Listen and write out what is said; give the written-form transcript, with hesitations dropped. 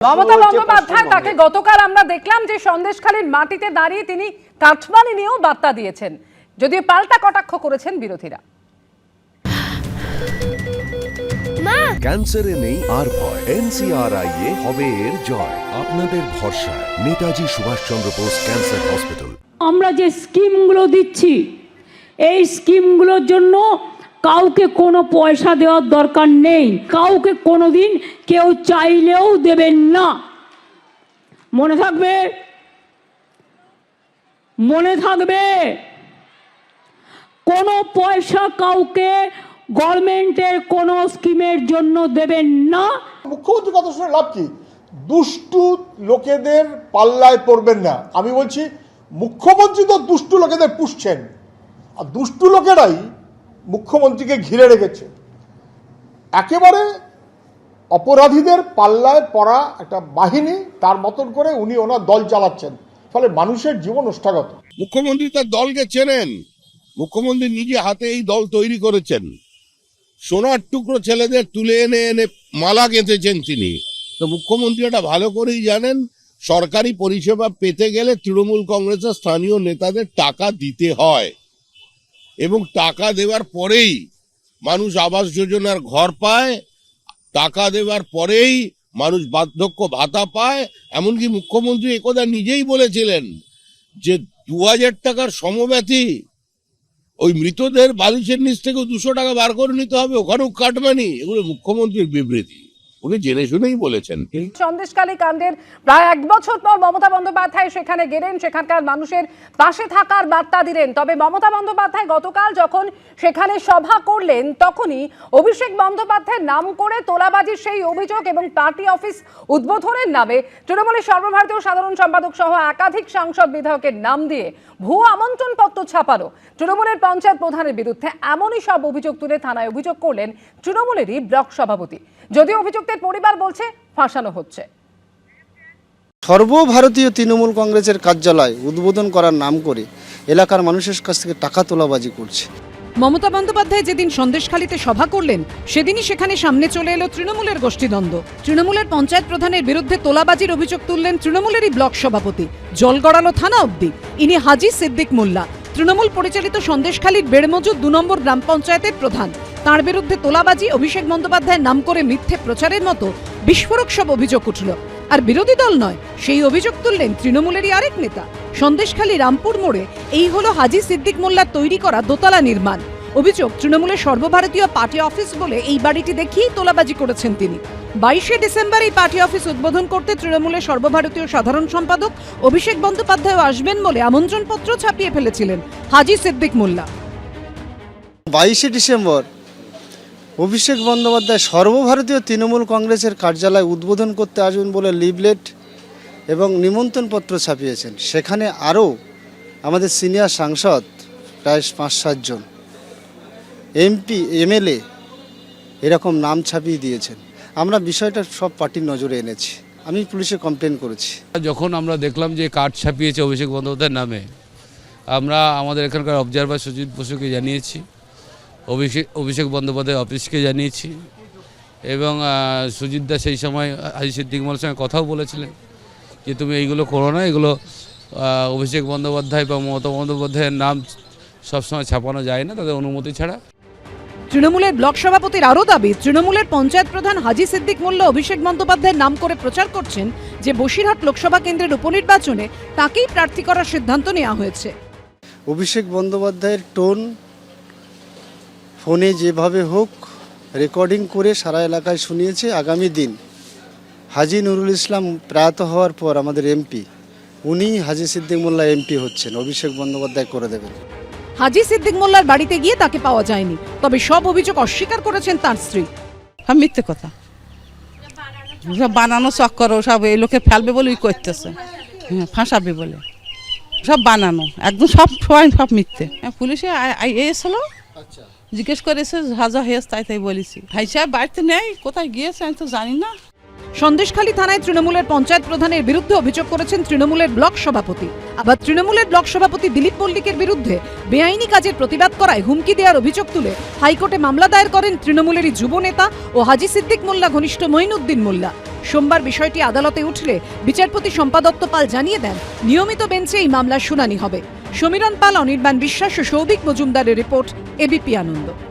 মমতা বন্দ্যোপাধ্যায় তাকে গতকাল আমরা দেখলাম যে সন্দেশখালীর মাটিতে দাঁড়িয়ে তিনি কাটমানি নিয়েও বার্তা দিয়েছেন, যদিও পাল্টা কটাক্ষ করেছেন বিরোধীরা। ক্যান্সারে নেই আর ভয়, NCRI এ হবে এর জয়। আপনাদের ভরসা নেতাজি সুভাষচন্দ্র বোস ক্যান্সার হসপিটাল। আমরা যে স্কিমগুলো দিচ্ছি, এই স্কিমগুলোর জন্য কাউকে কোনো পয়সা দেওয়ার দরকার নেই, কাউকে কোনোদিন কেউ চাইলেও দেবেন না। মনে থাকবে, মনে থাকবে, কোনো পয়সা কাউকে গভর্নমেন্টের কোনো স্কিমের জন্য দেবেন না। মুখ্যমন্ত্রী কথা শুনে লাভ কি? দুষ্টু লোকেদের পাল্লায় পড়বেন না। আমি বলছি মুখ্যমন্ত্রী তো দুষ্টু লোকেদের পুষছেন, আর দুষ্টু লোকেরাই মুখ্যমন্ত্রীকে ঘিরে রেখেছে। একেবারে অপরাধীদের পাল্লায় পড়া একটা বাহিনী, তার মতন করে উনি ওনার দল চালাচ্ছেন, ফলে মানুষের জীবন ওষ্ঠাগত। মুখ্যমন্ত্রী তার দলকে চেনেন, মুখ্যমন্ত্রী নিজে হাতে এই দল তৈরি করেছেন। সোনার টুকরো ছেলেদের তুলে এনে এনে মালা গেঁথেছেন তিনি। তো মুখ্যমন্ত্রী এটা ভালো করেই জানেন, সরকারি পরিষেবা পেতে গেলে তৃণমূল কংগ্রেসের স্থানীয় নেতাদের টাকা দিতে হয়, এবং টাকা দেওয়ার পরেই মানুষ আবাস যোজনার ঘর পায়, টাকা দেওয়ার পরেই মানুষ বার্ধক্য ভাতা পায়। এমনকি মুখ্যমন্ত্রী একথা নিজেই বলেছিলেন যে 2000 টাকার সমব্যথী ওই মৃতদের বালিশের নিচ থেকে 200 টাকা বার করে নিতে হবে, ওখানেও কাটমানি। এগুলো মুখ্যমন্ত্রীর বিবৃতি, উনি জেনে শুনেই বলেছেন। সন্দেশখালী কাণ্ডের প্রায় 1 বছর পর মমতা বন্দ্যোপাধ্যায় সেখানে গেলেন, সেখানকার মানুষের পাশে থাকার বার্তা দিলেন। তবে মমতা বন্দ্যোপাধ্যায় গতকাল যখন সেখানে সভা করলেন, তখনই অভিষেক বন্দ্যোপাধ্যায়ের নাম করে তোলাবাজির সেই অভিযোগ এবং পার্টি অফিস উদ্বোধনের নামে তৃণমূলের সর্বভারতীয় সাধারণ সম্পাদক সহ একাধিক সাংসদ বিধায়কের নাম দিয়ে ভুয়ো আমন্ত্রণ পত্র ছাপানো তৃণমূলের পঞ্চায়েত প্রধানের বিরুদ্ধে এমনই সব অভিযোগ তুলে থানায় অভিযোগ করলেন তৃণমূলেরই ব্লক সভাপতি। যদিও অভিযুক্তের পরিবার বলছে ফাঁসানো হচ্ছে। সর্বভারতীয় তৃণমূল কংগ্রেসের কার্যালয় উদ্বোধন করার নাম করে এলাকার মানুষের কাছ থেকে টাকা তোলাবাজি করছে। মমতা বন্দ্যোপাধ্যায় যেদিন সন্দেশখালীতে সভা করলেন, সেদিনই সেখানে সামনে চলে এলো তৃণমূলের গোষ্ঠীদ্বন্দ্ব। তৃণমূলের পঞ্চায়েত প্রধানের বিরুদ্ধে তোলাবাজির অভিযোগ তুললেন তৃণমূলেরই ব্লক সভাপতি। জল গড়ালো থানা অবধি। ইনি হাজি সিদ্দিক মোল্লা, তৃণমূল পরিচালিত সন্দেশখালীর বেড়মজুদ 2 নম্বর গ্রাম পঞ্চায়েতের প্রধান। তাঁর বিরুদ্ধে তোলাবাজি, অভিষেক বন্দ্যোপাধ্যায়ের নাম করে মিথ্যে প্রচারের মতো বিস্ফোরক সব অভিযোগ উঠল। আর বিরোধী দল নয়, সেই অভিযোগ তুললেন তৃণমূলেরই আরেক নেতা। সন্দেশখালী রামপুর মোড়ে এই হলো হাজি সিদ্দিক মোল্লার তৈরি করা দোতলা নির্মাণ। অভিযোগ, তৃণমূলের সর্বভারতীয় পার্টি অফিস বলে এই বাড়িটি দেখিয়েই তোলাবাজি করেছেন তিনি। 22শে ডিসেম্বর এই পার্টি অফিস উদ্বোধন করতে তৃণমূলের সর্বভারতীয় সাধারণ সম্পাদক অভিষেক বন্দ্যোপাধ্যায় আসবেন বলে আমন্ত্রণপত্র ছাপিয়ে ফেলেছিলেন হাজি সিদ্দিক মোল্লা। 22শে ডিসেম্বর অভিষেক বন্দ্যোপাধ্যায় সর্বভারতীয় তৃণমূল কংগ্রেসের কার্যালয় উদ্বোধন করতে আসবেন বলে লিফলেট এবং নিমন্ত্রণপত্র ছাপিয়েছেন। সেখানে আরও আমাদের সিনিয়র সাংসদ প্রায় 5-7 জন, এমপি, এমএলএ এরকম নাম ছাপিয়ে দিয়েছেন। আমরা বিষয়টা সব পার্টির নজরে এনেছি, আমি পুলিশে কমপ্লেন করেছি। যখন আমরা দেখলাম যে কার্ড ছাপিয়েছে অভিষেক বন্দ্যোপাধ্যায়ের নামে, আমরা আমাদের এখানকার অবজারভার সুজিত বসুকে জানিয়েছি, অভিষেক বন্দ্যোপাধ্যায় অফিসকে জানিয়েছি, এবং সুজিতদা সেই সময় হাজি সিদ্দিক মোল্লার সঙ্গে কথাও বলেছিলেন যে তুমি এইগুলো করো না, এগুলো অভিষেক বন্দ্যোপাধ্যায় বা মমতা বন্দ্যোপাধ্যায়ের নাম সবসময় ছাপানো যায় না তাদের অনুমতি ছাড়া। তৃণমূলের ব্লক সভাপতির আরও দাবি, তৃণমূলের পঞ্চায়েত প্রধান হাজি সিদ্দিক মোল্লা অভিষেক বন্দ্যোপাধ্যায়ের নাম করে প্রচার করছেন যে বসিরহাট লোকসভা কেন্দ্রের উপনির্বাচনে তাকেই প্রার্থী করার সিদ্ধান্ত নেওয়া হয়েছে। অভিষেক বন্দ্যোপাধ্যায়ের টোন ফোনে যেভাবে হোক রেকর্ডিং করে সারা এলাকায় শুনিয়েছে। আগামী দিন হাজি নুরুল ইসলাম প্রয়াত হওয়ার পর আমাদের এমপি, উনি হাজি সিদ্দিক মোল্লা এমপি হচ্ছেন, অভিষেক বন্দ্যোপাধ্যায় করে দেবেন। হাজি সিদ্দিক মোল্লার বাড়িতে গিয়ে তাকে পাওয়া যায়নি, তবে সব অভিযোগ অস্বীকার করেছেন তার স্ত্রী। মিথ্যে কথা, সব বানানো চক্কর, সব এই লোকে ফেলবে বলে করতেছে, ফাঁসাবে বলে সব বানানো, একদম সব সব মিথ্যে। পুলিশে এসেছিল, জিজ্ঞেস করেছে হাজা হয়েছে, তাই বলেছি। ভাই সাহেব বাড়িতে নেই, কোথায় গিয়েছে আমি তো জানি না। সন্দেশখালী থানায় তৃণমূলের পঞ্চায়েত প্রধানের বিরুদ্ধে অভিযোগ করেছেন তৃণমূলের ব্লক সভাপতি। আবার তৃণমূলের ব্লক সভাপতি দিলীপ মল্লিকের বিরুদ্ধে বেআইনি কাজের প্রতিবাদ করায় হুমকি দেওয়ার অভিযোগ তুলে হাইকোর্টে মামলা দায়ের করেন তৃণমূলেরই যুব নেতা ও হাজি সিদ্দিক মোল্লা ঘনিষ্ঠ মঈনুদ্দিন মোল্লা। সোমবার বিষয়টি আদালতে উঠলে বিচারপতি শম্পা দত্ত পাল জানিয়ে দেন, নিয়মিত বেঞ্চে এই মামলার শুনানি হবে। সমীরণ পাল, অনির্বাণ বিশ্বাস ও সৌভিক মজুমদারের রিপোর্ট, এবিপি আনন্দ।